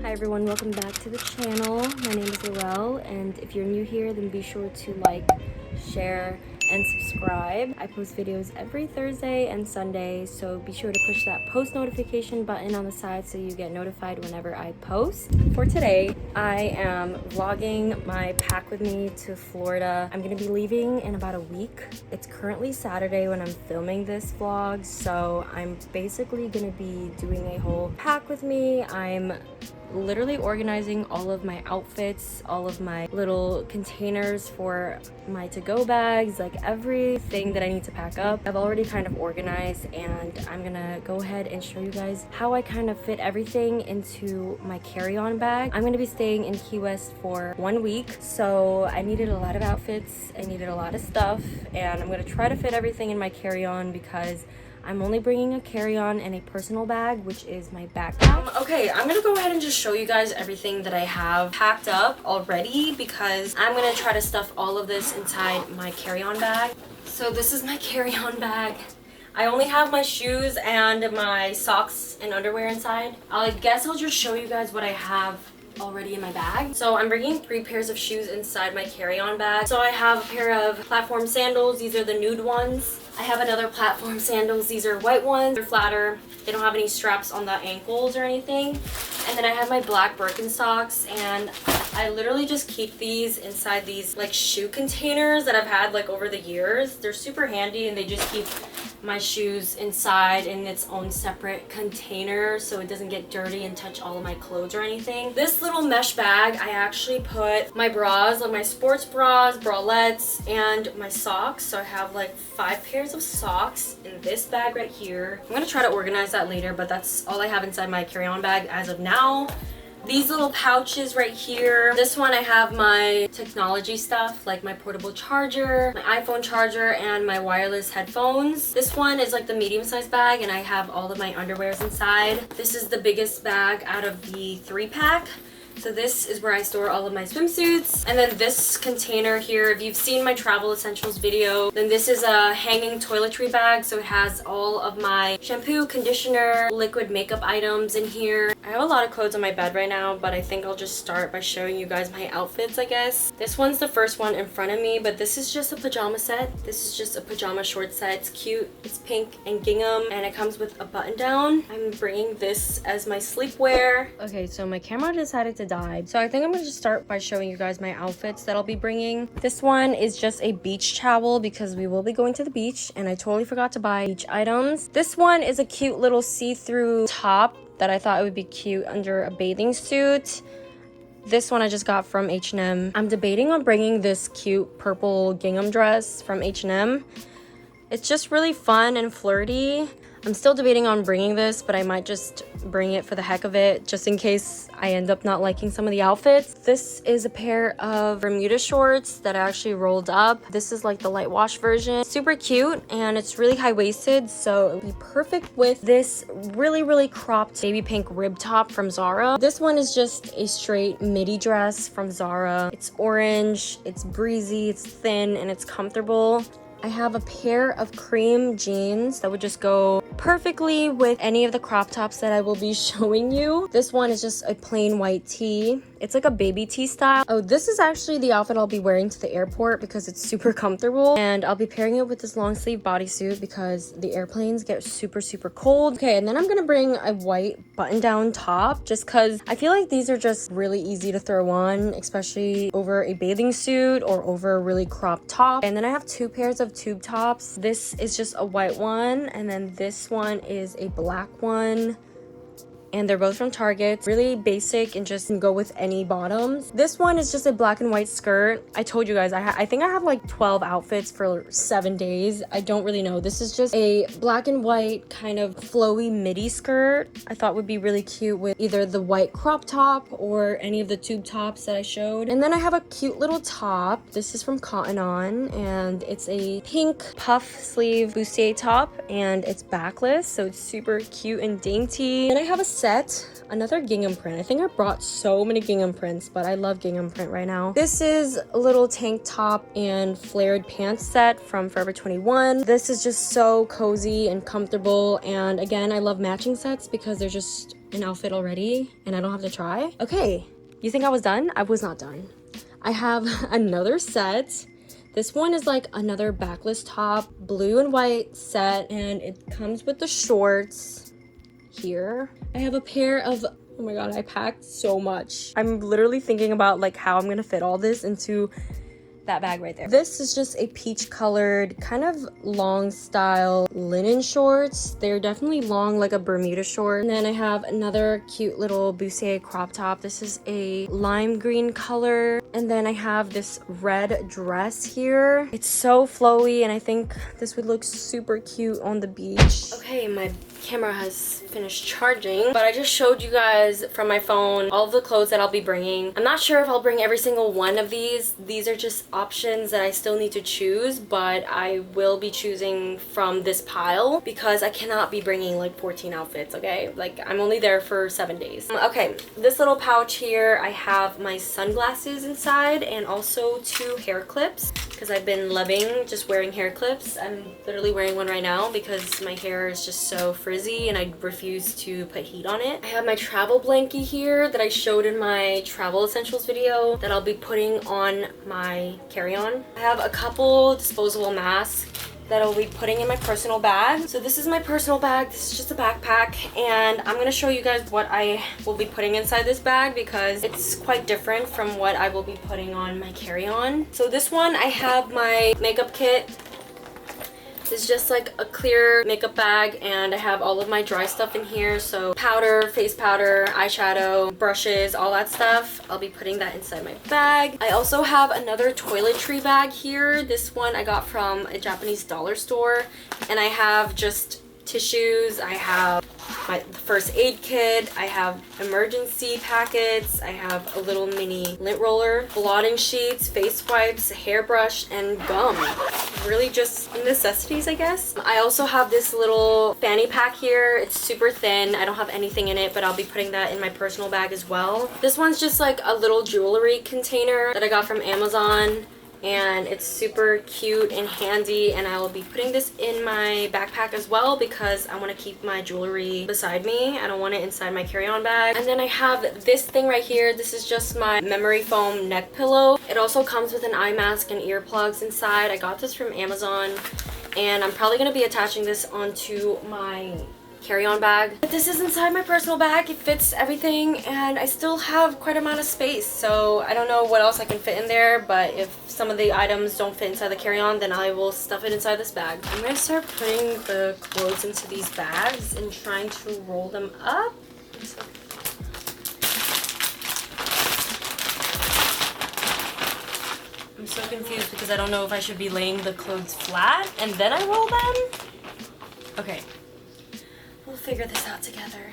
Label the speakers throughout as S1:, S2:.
S1: Hi everyone, welcome back to the channel. My name is Laurel, and if you're new here, then be sure to like, share, and subscribe. I post videos every Thursday and Sunday, so be sure to push that post notification button on the side so you get notified whenever I post. For today, I am vlogging my pack with me to Florida. I'm gonna be leaving in about a week. It's currently Saturday when I'm filming this vlog, so I'm basically gonna be doing a whole pack with me. I'm literally organizing all of my outfits, all of my little containers for my to-go bags, like everything that I need to pack up. I've already kind of organized, and I'm gonna go ahead and show you guys how I kind of fit everything into my carry-on bag. I'm gonna be staying in Key West for 1 week, so I needed a lot of outfits, I needed a lot of stuff, and I'm gonna try to fit everything in my carry-on because I'm only bringing a carry-on and a personal bag, which is my backpack. Okay, I'm gonna go ahead and just show you guys everything that I have packed up already because I'm gonna try to stuff all of this inside my carry-on bag. So this is my carry-on bag. I only have my shoes and my socks and underwear inside. I guess I'll just show you guys what I have already in my bag. So I'm bringing 3 pairs of shoes inside my carry-on bag. So I have a pair of platform sandals. These are the nude ones. I have another platform sandals. These are white ones. They're flatter. They don't have any straps on the ankles or anything. And then I have my black Birkenstocks, and I literally just keep these inside these like shoe containers that I've had like over the years. They're super handy, and they just keep my shoes inside in its own separate container so it doesn't get dirty and touch all of my clothes or anything. This little mesh bag, I actually put my bras, like my sports bras, bralettes, and my socks. So I have like 5 pairs of socks in this bag right here. I'm gonna try to organize that later, but that's all I have inside my carry-on bag as of now. These little pouches right here. This one I have my technology stuff, like my portable charger, my iPhone charger, and my wireless headphones. This one is like the medium-sized bag, and I have all of my underwears inside. This is the biggest bag out of the 3-pack. So this is where I store all of my swimsuits. And then this container here, if you've seen my travel essentials video, then this is a hanging toiletry bag. So it has all of my shampoo, conditioner, liquid makeup items in here. I have a lot of clothes on my bed right now, but I think I'll just start by showing you guys my outfits, I guess. This one's the first one in front of me, but this is just a pajama set. This is just a pajama short set. It's cute. It's pink and gingham, and it comes with a button down. I'm bringing this as my sleepwear. Okay, so my camera decided to die. So I think I'm gonna just start by showing you guys my outfits that I'll be bringing. This one is just a beach towel because we will be going to the beach, and I totally forgot to buy beach items. This one is a cute little see-through top that I thought it would be cute under a bathing suit. This one I just got from H&M. I'm debating on bringing this cute purple gingham dress from H&M. It's just really fun and flirty. I'm still debating on bringing this, but I might just bring it for the heck of it, just in case I end up not liking some of the outfits. This is a pair of Bermuda shorts that I actually rolled up. This is like the light wash version. Super cute, and it's really high-waisted, so it would be perfect with this really cropped baby pink rib top from Zara. This one is just a straight midi dress from Zara. It's orange, it's breezy, it's thin, and it's comfortable. I have a pair of cream jeans that would just go perfectly with any of the crop tops that I will be showing you. This one is just a plain white tee. It's like a baby tee style. Oh, this is actually the outfit I'll be wearing to the airport because it's super comfortable, and I'll be pairing it with this long sleeve bodysuit because the airplanes get super cold. Okay, and then I'm gonna bring a white button down top just because I feel like these are just really easy to throw on, especially over a bathing suit or over a really cropped top. And then I have 2 pairs of tube tops. This is just a white one, and then this one is a black one. And they're both from Target. Really basic and just can go with any bottoms. This one is just a black and white skirt. I told you guys, I think I have like 12 outfits for 7 days. I don't really know. This is just a black and white kind of flowy midi skirt. I thought would be really cute with either the white crop top or any of the tube tops that I showed. And then I have a cute little top. This is from Cotton On, and it's a pink puff sleeve bustier top, and it's backless, so it's super cute and dainty. And I have a set, another gingham print. I think I brought so many gingham prints, but I love gingham print right now. This is a little tank top and flared pants set from Forever 21. This is just so cozy and comfortable, and again, I love matching sets because they're just an outfit already and I don't have to try. Okay, you think I was done? I was not done. I have another set. This one is like another backless top, blue and white set, and it comes with the shorts here. I have a pair of, oh my god, I packed so much. I'm literally thinking about like how I'm gonna fit all this into that bag right there. This is just a peach colored, kind of long style linen shorts. They're definitely long, like a Bermuda short. And then I have another cute little bustier crop top. This is a lime green color. And then I have this red dress here. It's so flowy, and I think this would look super cute on the beach. Okay, my camera has finished charging, but I just showed you guys from my phone all of the clothes that I'll be bringing. I'm not sure if I'll bring every single one of these. These are just options that I still need to choose, but I will be choosing from this pile because I cannot be bringing like 14 outfits, okay? Like, I'm only there for 7 days. Okay, this little pouch here, I have my sunglasses inside and also 2 hair clips because I've been loving just wearing hair clips. I'm literally wearing one right now because my hair is just so frizzy and I refuse to put heat on it. I have my travel blankie here that I showed in my travel essentials video that I'll be putting on my carry-on. I have a couple disposable masks that I'll be putting in my personal bag. So this is my personal bag. This is just a backpack, and I'm gonna show you guys what I will be putting inside this bag because it's quite different from what I will be putting on my carry-on. So this one, I have my makeup kit. It's just like a clear makeup bag, and I have all of my dry stuff in here. So powder, face powder, eyeshadow, brushes, all that stuff. I'll be putting that inside my bag. I also have another toiletry bag here. This one I got from a Japanese dollar store, and I have just tissues. I have my first aid kit. I have emergency packets. I have a little mini lint roller, blotting sheets, face wipes, a hairbrush, and gum. Really just necessities, I guess. I also have this little fanny pack here. It's super thin. I don't have anything in it, but I'll be putting that in my personal bag as well. This one's just like a little jewelry container that I got from Amazon, and it's super cute and handy, and I will be putting this in my backpack as well because I want to keep my jewelry beside me. I don't want it inside my carry-on bag. And then I have this thing right here. This is just my memory foam neck pillow. It also comes with an eye mask and earplugs inside. I got this from Amazon, and I'm probably going to be attaching this onto my carry-on bag. But this is inside my personal bag. It fits everything, and I still have quite a amount of space, so I don't know what else I can fit in there, but if some of the items don't fit inside the carry-on, then I will stuff it inside this bag. I'm gonna start putting the clothes into these bags and trying to roll them up. I'm so confused because I don't know if I should be laying the clothes flat and then I roll them. Okay. We'll figure this out together.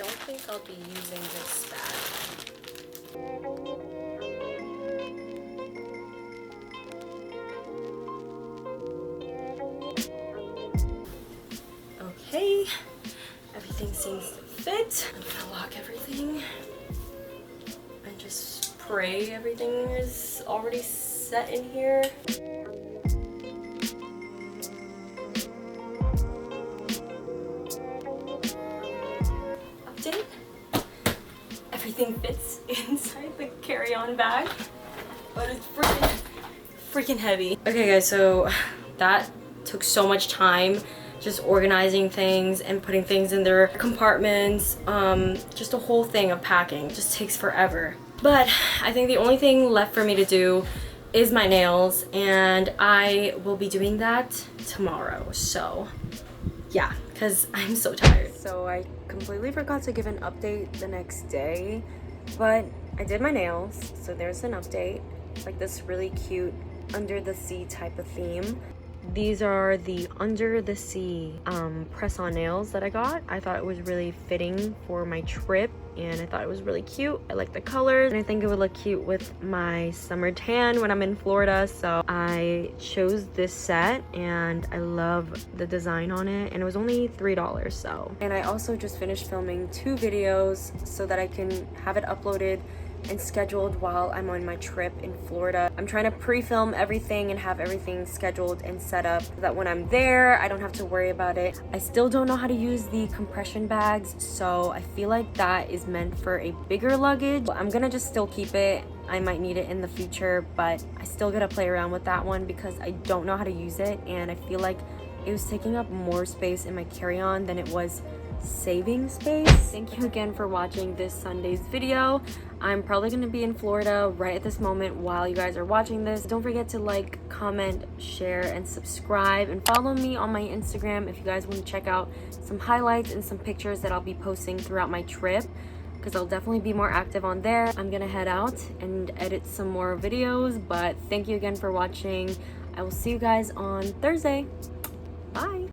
S1: I think I'll be using this bag. Okay, everything seems to fit. I'm gonna lock everything and just pray everything is already set in here. Everything fits inside the carry-on bag, but it's freaking heavy. Okay guys, so that took so much time, just organizing things and putting things in their compartments. Just a whole thing of packing just takes forever. But I think the only thing left for me to do is my nails, and I will be doing that tomorrow. So yeah, because I'm so tired. So I completely forgot to give an update the next day, but I did my nails, so there's an update. It's like this really cute under the sea type of theme. These are the under the sea press-on nails that I got. I thought it was really fitting for my trip, and I thought it was really cute. I like the colors, and I think it would look cute with my summer tan when I'm in Florida. So I chose this set, and I love the design on it, and it was only $3. So, and I also just finished filming 2 videos so that I can have it uploaded and scheduled while I'm on my trip in Florida. I'm trying to pre-film everything and have everything scheduled and set up so that when I'm there, I don't have to worry about it. I still don't know how to use the compression bags, so I feel like that is meant for a bigger luggage. I'm gonna just still keep it. I might need it in the future, but I still gotta play around with that one because I don't know how to use it, and I feel like it was taking up more space in my carry-on than it was saving space. Thank you again for watching this Sunday's video. I'm probably going to be in Florida right at this moment while you guys are watching this. Don't forget to like, comment, share, and subscribe, and follow me on my Instagram if you guys want to check out some highlights and some pictures that I'll be posting throughout my trip, because I'll definitely be more active on there. I'm gonna head out and edit some more videos, but thank you again for watching. I will see you guys on Thursday. Bye.